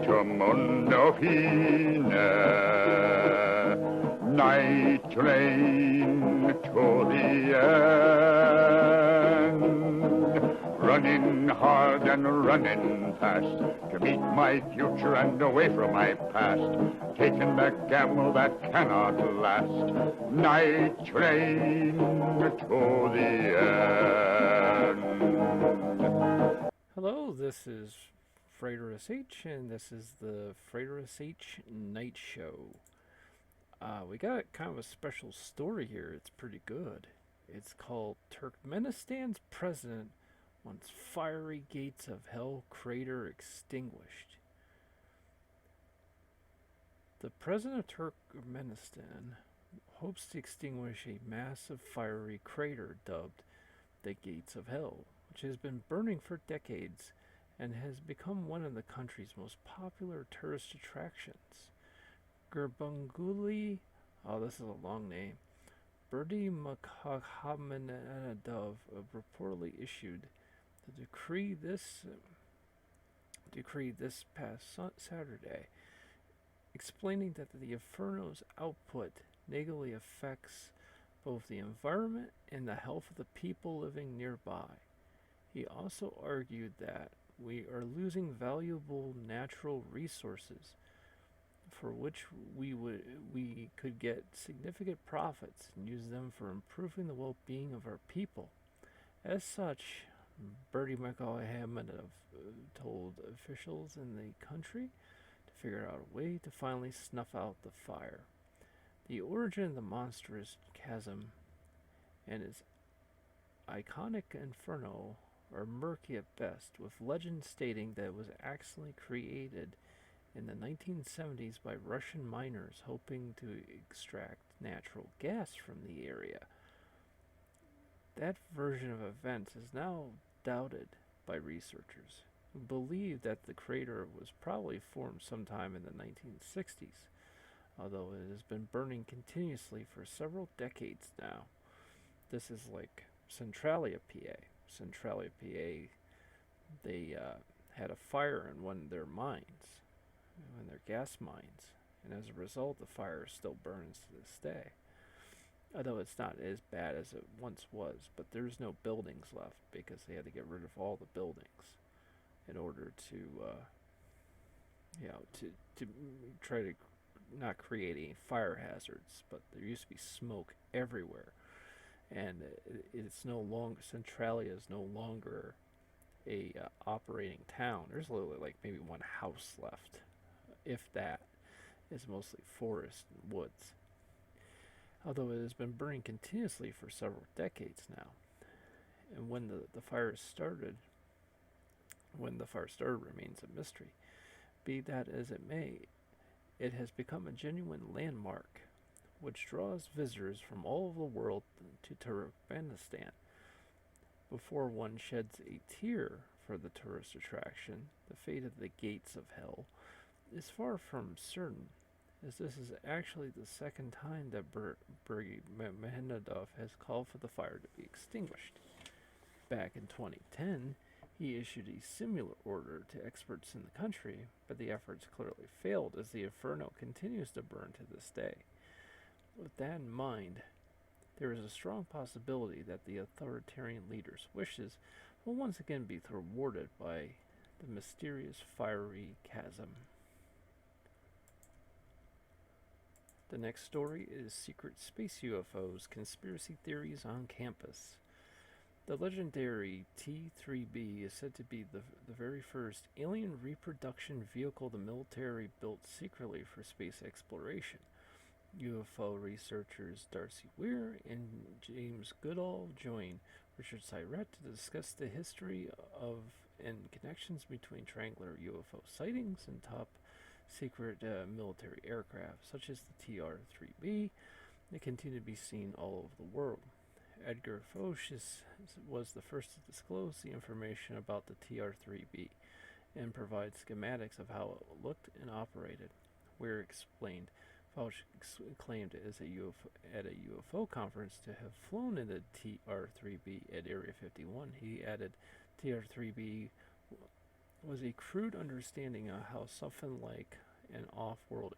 to mundo fine, night train to the end. Running hard and running fast to meet my future and away from my past. Taking the gamble that cannot last. Night train to the end. Hello, this is Frater SH, and this is the Frater SH Night Show. We got kind of a special story here. It's pretty good. It's called Turkmenistan's President Wants Fiery Gates of Hell Crater Extinguished. The President of Turkmenistan hopes to extinguish a massive fiery crater dubbed the Gates of Hell, which has been burning for decades and has become one of the country's most popular tourist attractions. Gurbanguli, oh, this is a long name, Berdi Makhamadov reportedly issued the decree this past Saturday, explaining that the Inferno's output negatively affects both the environment and the health of the people living nearby. He also argued that we are losing valuable natural resources for which we could get significant profits and use them for improving the well-being of our people. As such, Bertie Makhamadov told officials in the country to figure out a way to finally snuff out the fire. The origin of the monstrous chasm and its iconic inferno are murky at best, with legends stating that it was accidentally created in the 1970s by Russian miners hoping to extract natural gas from the area. That version of events is now doubted by researchers, who believe that the crater was probably formed sometime in the 1960s, although it has been burning continuously for several decades now. This is like Centralia, PA. Centralia, PA, they had a fire in one of their mines, in their gas mines, and as a result, the fire still burns to this day. Although it's not as bad as it once was, but there's no buildings left because they had to get rid of all the buildings in order to try to not create any fire hazards. But there used to be smoke everywhere. And it's no longer, Centralia is no longer a operating town. There's literally like maybe one house left, if that. It's mostly forest and woods. Although it has been burning continuously for several decades now. And when the fire started remains a mystery. Be that as it may, it has become a genuine landmark which draws visitors from all over the world to Turkmenistan. Before one sheds a tear for the tourist attraction, the fate of the Gates of Hell is far from certain, as this is actually the second time that Bergi Mahendov has called for the fire to be extinguished. Back in 2010, he issued a similar order to experts in the country, but the efforts clearly failed as the inferno continues to burn to this day. With that in mind, there is a strong possibility that the authoritarian leader's wishes will once again be thwarted by the mysterious fiery chasm. The next story is Secret Space UFOs Conspiracy Theories on Campus. The legendary T-3B is said to be the very first alien reproduction vehicle the military built secretly for space exploration. UFO researchers Darcy Weir and James Goodall join Richard Syrett to discuss the history of and connections between triangular UFO sightings and top secret military aircraft, such as the TR-3B, that continue to be seen all over the world. Edgar Foch was the first to disclose the information about the TR-3B and provide schematics of how it looked and operated. Weir explained Fauch claimed as at a UFO conference to have flown in the TR-3B at Area 51. He added TR-3B was a crude understanding of how something like an off-world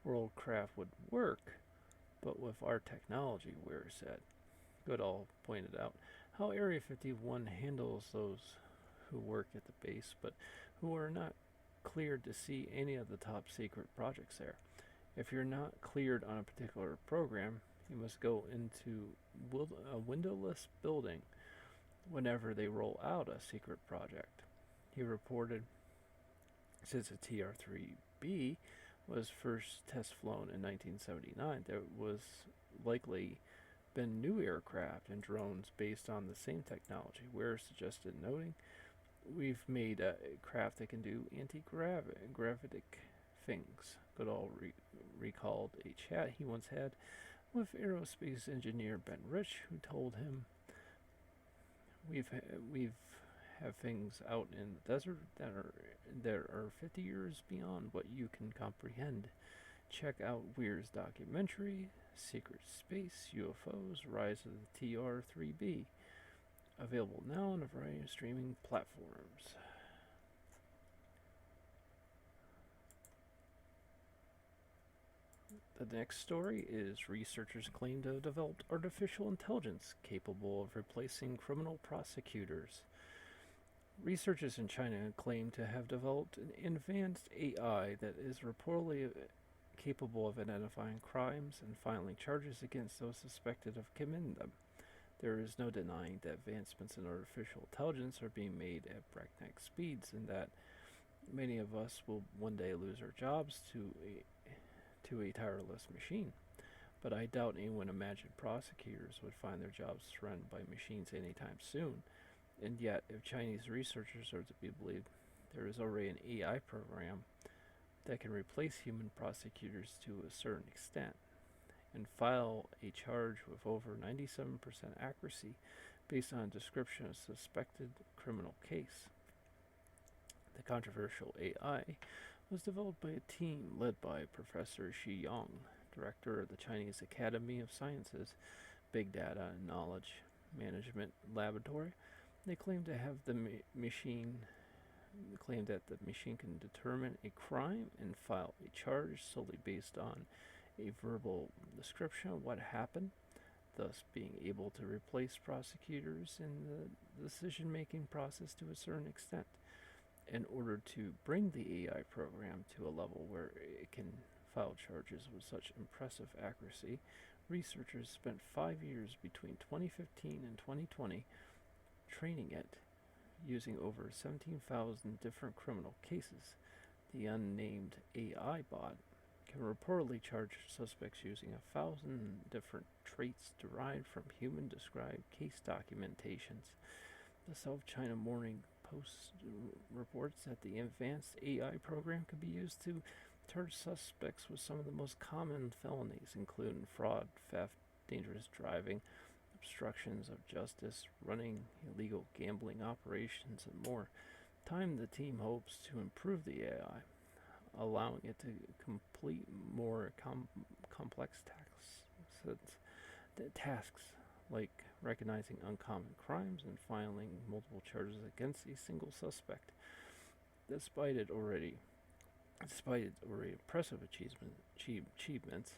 world craft would work, but with our technology, Weir said. Goodall pointed out how Area 51 handles those who work at the base, but who are not cleared to see any of the top secret projects there. If you're not cleared on a particular program, you must go into a windowless building whenever they roll out a secret project. He reported since the TR-3B was first test flown in 1979, there was likely been new aircraft and drones based on the same technology. Ware suggested, noting, "We've made a craft that can do anti-gravitic things." Goodall recalled a chat he once had with aerospace engineer Ben Rich, who told him, "We've have things out in the desert that are 50 years beyond what you can comprehend. Check out Weir's documentary, Secret Space, UFOs, Rise of the TR-3B. Available now on a variety of streaming platforms." The next story is researchers claim to have developed artificial intelligence capable of replacing criminal prosecutors. Researchers in China claim to have developed an advanced AI that is reportedly capable of identifying crimes and filing charges against those suspected of committing them. There is no denying that advancements in artificial intelligence are being made at breakneck speeds, and that many of us will one day lose our jobs to a tireless machine. But I doubt anyone imagined prosecutors would find their jobs threatened by machines anytime soon. And yet, if Chinese researchers are to be believed, there is already an AI program that can replace human prosecutors to a certain extent and file a charge with over 97% accuracy based on a description of a suspected criminal case. The controversial AI was developed by a team led by Professor Shi Yong, director of the Chinese Academy of Sciences Big Data and Knowledge Management Laboratory. They claim to have the machine claim that the machine can determine a crime and file a charge solely based on a verbal description of what happened, thus being able to replace prosecutors in the decision-making process to a certain extent. In order to bring the AI program to a level where it can file charges with such impressive accuracy, researchers spent 5 years between 2015 and 2020 training it using over 17,000 different criminal cases. The unnamed AI bot can reportedly charge suspects using 1,000 different traits derived from human-described case documentations. The South China Morning Post reports that the advanced AI program could be used to charge suspects with some of the most common felonies, including fraud, theft, dangerous driving, obstructions of justice, running illegal gambling operations, and more. Time the team hopes to improve the AI, allowing it to complete more complex tasks like recognizing uncommon crimes and filing multiple charges against a single suspect. Despite its already impressive achievements,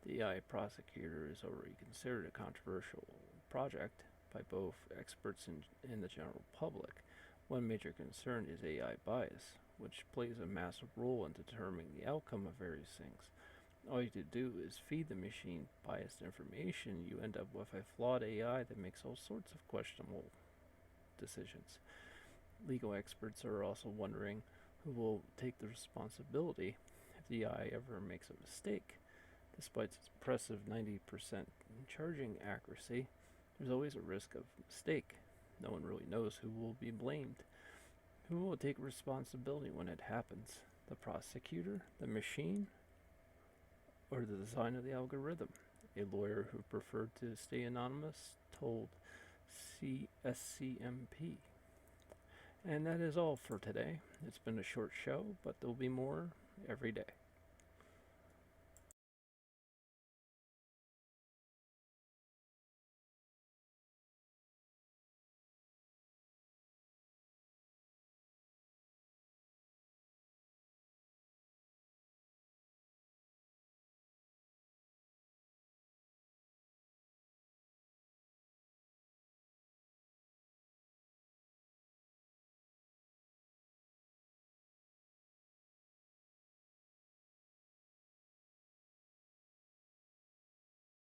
the AI prosecutor is already considered a controversial project by both experts and the general public. One major concern is AI bias, which plays a massive role in determining the outcome of various things. All you have to do is feed the machine biased information, you end up with a flawed AI that makes all sorts of questionable decisions. Legal experts are also wondering who will take the responsibility if the AI ever makes a mistake. Despite its impressive 90% charging accuracy, there's always a risk of mistake. No one really knows who will be blamed. Who will take responsibility when it happens? The prosecutor, the machine, or the design of the algorithm? A lawyer who preferred to stay anonymous told SCMP. And that is all for today. It's been a short show, but there'll be more every day.